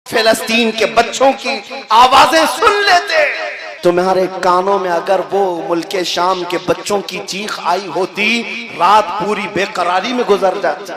फिलिस्तीन के बच्चों की आवाजें सुन लेते। तुम्हारे कानों में अगर वो मुल्के शाम के बच्चों की चीख आई होती, रात पूरी बेकरारी में गुजर जाती।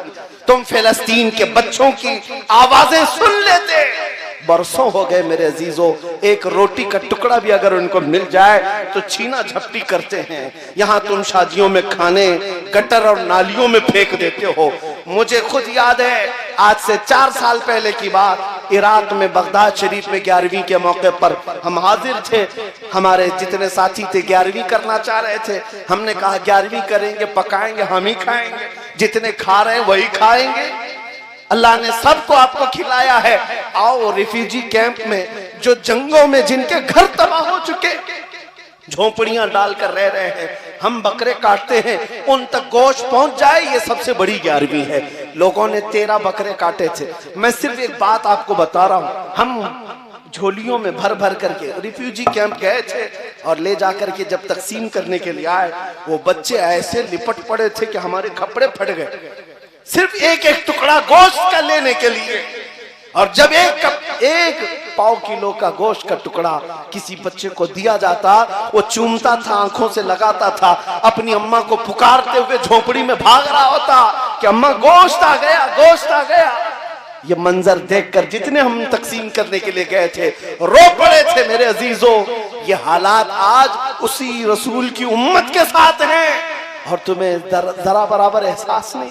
तुम फिलिस्तीन के बच्चों की आवाजें सुन लेते। बरसों हो गए मेरे अजीजों, एक रोटी का टुकड़ा भी अगर उनको मिल जाए तो छीना झपटी करते हैं। यहाँ तुम शादियों में खाने गटर और नालियों में फेंक देते हो। मुझे खुद याद है, आज से 4 साल पहले की बात, इराक में बगदाद शरीफ में 11वीं के मौके पर हम हाजिर थे। हमारे जितने साथी थे 11वीं करना चाह रहे थे। हमने कहा 11वीं करेंगे, पकाएंगे, हम ही खाएंगे, जितने खा रहे हैं वही खाएंगे। अल्लाह ने सबको आपको खिलाया है। आओ रिफ्यूजी कैंप में, जो जंगों में जिनके घर तबाह हो चुके, झोपड़ियां डालकर रह रहे हैं, हम बकरे काटते हैं, उन तक गोश्त पहुंच जाए, ये सबसे बड़ी 11वीं है। लोगों ने 13 बकरे काटे थे। मैं सिर्फ एक बात आपको बता रहा हूं, हम झोलियों में भर भर करके रिफ्यूजी कैंप गए थे और ले जाकर के जब तकसीम करने के लिए आए, वो बच्चे ऐसे लिपट पड़े थे कि हमारे कपड़े फट गए, सिर्फ एक एक टुकड़ा गोश्त का लेने के लिए। और जब एक पाव किलो का गोश्त का टुकड़ा किसी बच्चे को दिया जाता, वो चूमता था, आंखों से लगाता था, अपनी अम्मा को पुकारते हुए झोपड़ी में भाग रहा होता कि अम्मा गोश्त आ गया, गोश्त आ गया। ये मंजर देखकर जितने हम तकसीम करने के लिए गए थे रो पड़े थे मेरे अजीजों। ये हालात आज उसी रसूल की उम्मत के साथ हैं और तुम्हें जरा बराबर एहसास नहीं,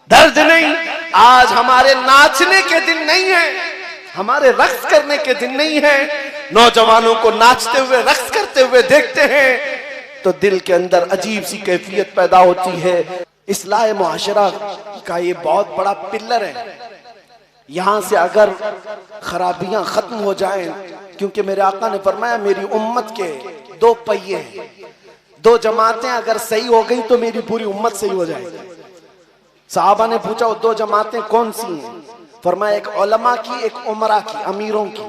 दर्द नहीं। आज हमारे नाचने के दिन नहीं है, हमारे रक्स करने के दिन नहीं है। नौजवानों को नाचते हुए रक्स करते हुए देखते हैं तो दिल के अंदर अजीब सी कैफियत पैदा होती है। इस्लाह मुआशरा का ये बहुत बड़ा पिल्लर है। यहां से अगर खराबियां खत्म हो जाएं, क्योंकि मेरे आका ने फरमाया मेरी उम्मत के 2 पहिए हैं, 2 जमातें अगर सही हो गई तो मेरी पूरी उम्मत सही हो जाएगी। साहबा ने पूछा वो 2 जमातें कौन सी हैं? फरमाया एक उलमा की, एक उमरा की, अमीरों की।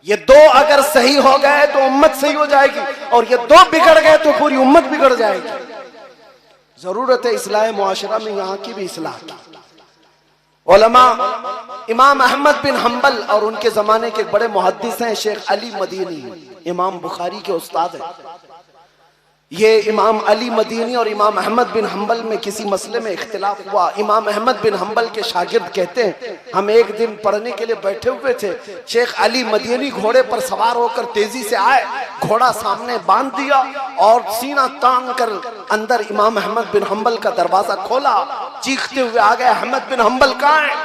ये 2 अगर सही हो गए तो उम्मत सही हो जाएगी, और ये 2 बिगड़ गए तो पूरी उम्मत बिगड़ जाएगी। जरूरत है इस्लाह मुआशरा में यहाँ की भी इस्लाह की। उलमा इमाम अहमद बिन हम्बल और उनके जमाने के बड़े मुहद्दिस हैं शेख अली मदीनी, इमाम बुखारी के उस्ताद हैं। ये इमाम अली मदीनी और इमाम अहमद बिन हम्बल में किसी मसले में इख्तिलाफ हुआ। इमाम अहमद बिन हम्बल के शागिर्द कहते हैं हम एक दिन पढ़ने के लिए बैठे हुए थे, शेख अली मदीनी घोड़े पर सवार होकर तेजी से आए, घोड़ा सामने बांध दिया और सीना तान कर अंदर इमाम अहमद बिन हम्बल का दरवाजा खोला, चीखते हुए आ गए अहमद बिन हम्बल कहाँ है?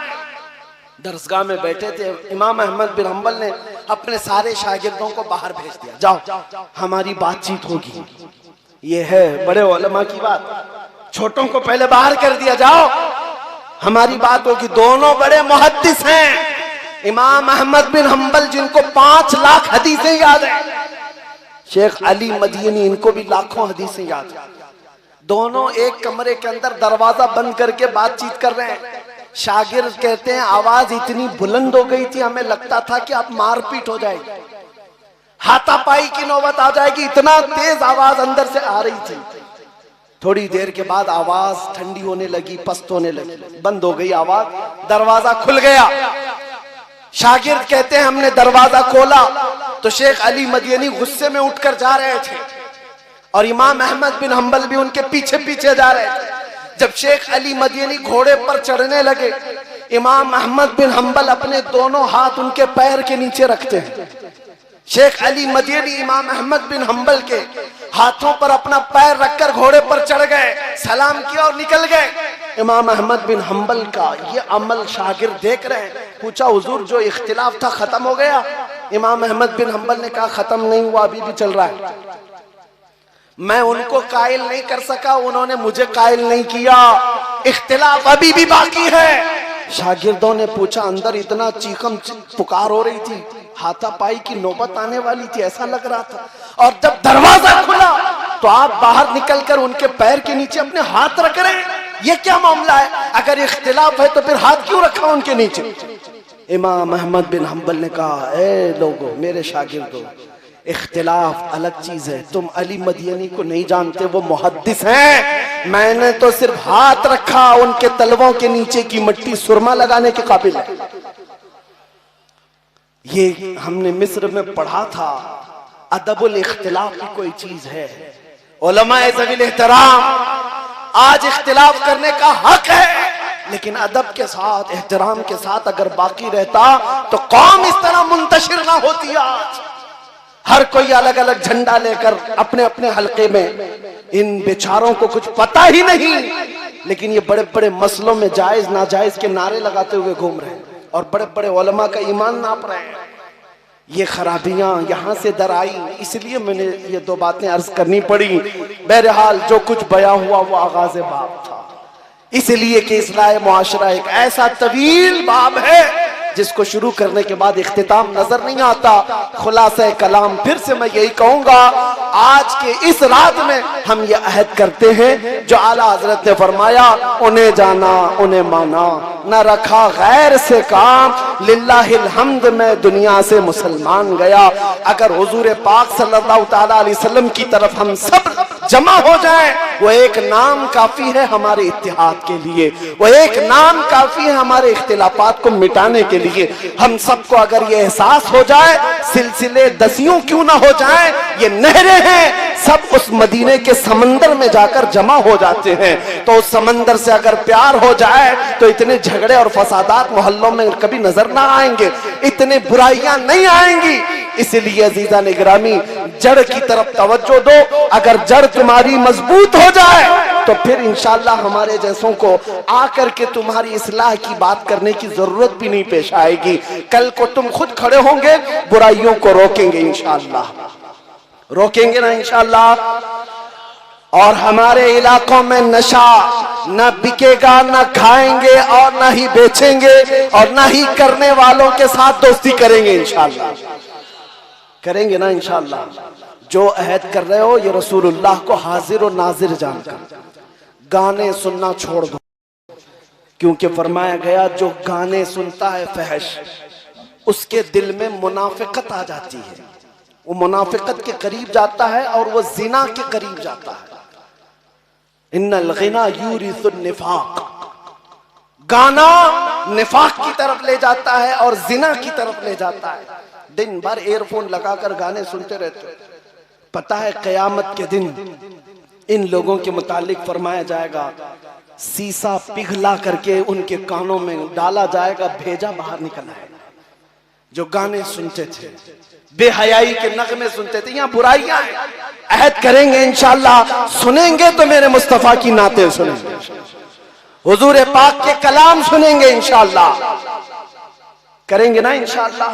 दरसगाह में बैठे थे। इमाम अहमद बिन हम्बल ने अपने सारे शागिर्दों को बाहर भेज दिया, जाओ हमारी बातचीत होगी। ये है बड़े उलमा की बात। छोटों को पहले बाहर कर दिया, जाओ हमारी बात होगी। दोनों बड़े मुहद्दिस हैं। इमाम अहमद बिन हम्बल जिनको 5 लाख हदीसें याद है, शेख अली मदीनी इनको भी लाखों हदीसें याद है। दोनों एक कमरे के अंदर दरवाजा बंद करके बातचीत कर रहे हैं। शागिर्द कहते हैं आवाज इतनी बुलंद हो गई थी, हमें लगता था कि आप मारपीट हो जाएगी, हाथापाई की नौबत आ जाएगी, इतना तेज आवाज अंदर से आ रही थी। थोड़ी देर के बाद आवाज ठंडी होने लगी, पस्त होने लगी, बंद हो गई आवाज, दरवाजा खुल गया। शागिर्द कहते हैं हमने दरवाजा खोला तो शेख अली मदीनी गुस्से में उठकर जा रहे थे और इमाम अहमद बिन हम्बल भी उनके पीछे पीछे जा रहे थे। जब शेख अली मदीनी घोड़े पर चढ़ने लगे, इमाम अहमद बिन हम्बल अपने दोनों हाथ उनके पैर के नीचे रखते हैं। शेख अली मदीनी इमाम अहमद बिन हम्बल के हाथों पर अपना पैर रखकर घोड़े पर चढ़ गए, सलाम किया और निकल गए। इमाम अहमद बिन हम्बल का ये अमल शागिर्द देख रहे हैं। पूछा हुजूर जो इख्तिलाफ था खत्म हो गया? इमाम अहमद बिन हम्बल ने कहा खत्म नहीं हुआ, अभी भी चल रहा है। मैं उनको कायल नहीं कर सका, उन्होंने मुझे कायल नहीं किया, इख्तिलाफ अभी भी बाकी है। शागिर्दों ने पूछा अंदर इतना चीखम पुकार हो रही थी, हाथापाई की नौबत आने वाली थी, ऐसा लग रहा था। और जब दरवाजा खुला तो आप बाहर निकलकर उनके पैर के नीचे अपने हाथ रख रहे हैं, ये क्या मामला है? अगर इख्तिलाफ है तो फिर हाथ क्यों रखा उनके नीचे? इमाम अहमद बिन हम्बल ने कहा ए लोगों, मेरे शागिर्दों, इख्तिलाफ अलग चीज है, तुम अली मदीनी को नहीं जानते, वो मुहद्दिस हैं। मैंने तो सिर्फ हाथ रखा, उनके तलवों के नीचे की मिट्टी सुरमा लगाने के काबिल है। ये हमने मिस्र में पढ़ा था, अदबुल इख्तिलाफ की कोई चीज है। उलमाए ज़वील एहतराम, आज इख्तिलाफ करने का हक है, लेकिन अदब के साथ, एहतराम के साथ अगर बाकी रहता तो कौम इस तरह मुंतशिर ना होती। आज हर कोई अलग अलग झंडा लेकर अपने अपने हलके में, इन बेचारों को कुछ पता ही नहीं, लेकिन ये बड़े बड़े मसलों में जायज नाजायज के नारे लगाते हुए घूम रहे हैं और बड़े बड़े उलमा का ईमान नाप रहे हैं। ये खराबियां यहां से दर आई, इसलिए मैंने ये दो बातें अर्ज करनी पड़ी। बहरहाल जो कुछ बयां हुआ वो आगाज़ बाब था, इसलिए कि इस्लाह मुआशरा एक ऐसा तवील बाब है जिसको शुरू करने के बाद इख्तिताम नजर नहीं आता। खुलासा कलाम फिर से मैं यही कहूंगा, आज के इस रात में हम ये अहद करते हैं जो आला हजरत ने फरमाया, उन्हें जाना उन्हें माना, न रखा गैर से काम, लिल्लाहिल हम्द में दुनिया से मुसलमान गया। अगर हुजूर पाक सल्लल्लाहु तआला अलैहि वसल्लम की तरफ हम सब जमा हो जाए, वो एक नाम काफी है हमारे इत्तिहाद के लिए, वो एक नाम काफी है हमारे इख्तिलाफात को मिटाने के लिए। हम सबको अगर ये एहसास हो जाए, सिलसिले दसियों क्यों ना हो जाए, ये नहरें हैं सब उस मदीने के समंदर में जाकर जमा हो जाते हैं। तो उस समंदर से अगर प्यार हो जाए तो इतने झगड़े और फसादात मोहल्लों में कभी नजर ना आएंगे, इतने बुराइयां नहीं आएंगी। इसलिए अजीजा निगरामी, जड़ की तरफ तवज्जो दो। अगर जड़ तुम्हारी मजबूत हो जाए तो फिर इंशाअल्लाह हमारे जैसों को आकर के तुम्हारी इस्लाह की बात करने की जरूरत भी नहीं पेश आएगी। कल को तुम खुद खड़े होंगे, बुराइयों को रोकेंगे इंशाअल्लाह, रोकेंगे ना इंशाअल्लाह। और हमारे इलाकों में नशा न बिकेगा, न खाएंगे और न ही बेचेंगे और न ही करने वालों के साथ दोस्ती करेंगे इंशाअल्लाह, करेंगे ना इंशाअल्लाह। जो अहद कर रहे हो ये रसूलुल्लाह को हाजिर और नाजिर जानकर गाने सुनना छोड़ दो, क्योंकि फरमाया गया जो गाने सुनता है फहश, उसके दिल में मुनाफिकत आ जाती है, वो मुनाफिकत के करीब जाता है और वो जिना के करीब जाता है। इन्नल गिना यूरिसुन निफाक, गाना निफाक की तरफ ले जाता है और जिना की तरफ ले जाता है। दिन भर एयरफोन लगाकर गाने सुनते रहते, पता है क़यामत के दिन इन लोगों के मुतालिक फरमाया जाएगा, सीसा पिघला करके उनके कानों में डाला जाएगा, भेजा बाहर निकल आएगा। जो गाने सुनते थे, बेहयाई के नगमे सुनते थे, यहाँ बुराइयां हैं। अहद करेंगे इंशाअल्लाह, सुनेंगे तो मेरे मुस्तफा की नाते सुनेंगे, हुजूर पाक के कलाम सुनेंगे इंशाअल्लाह, करेंगे ना इंशाअल्लाह।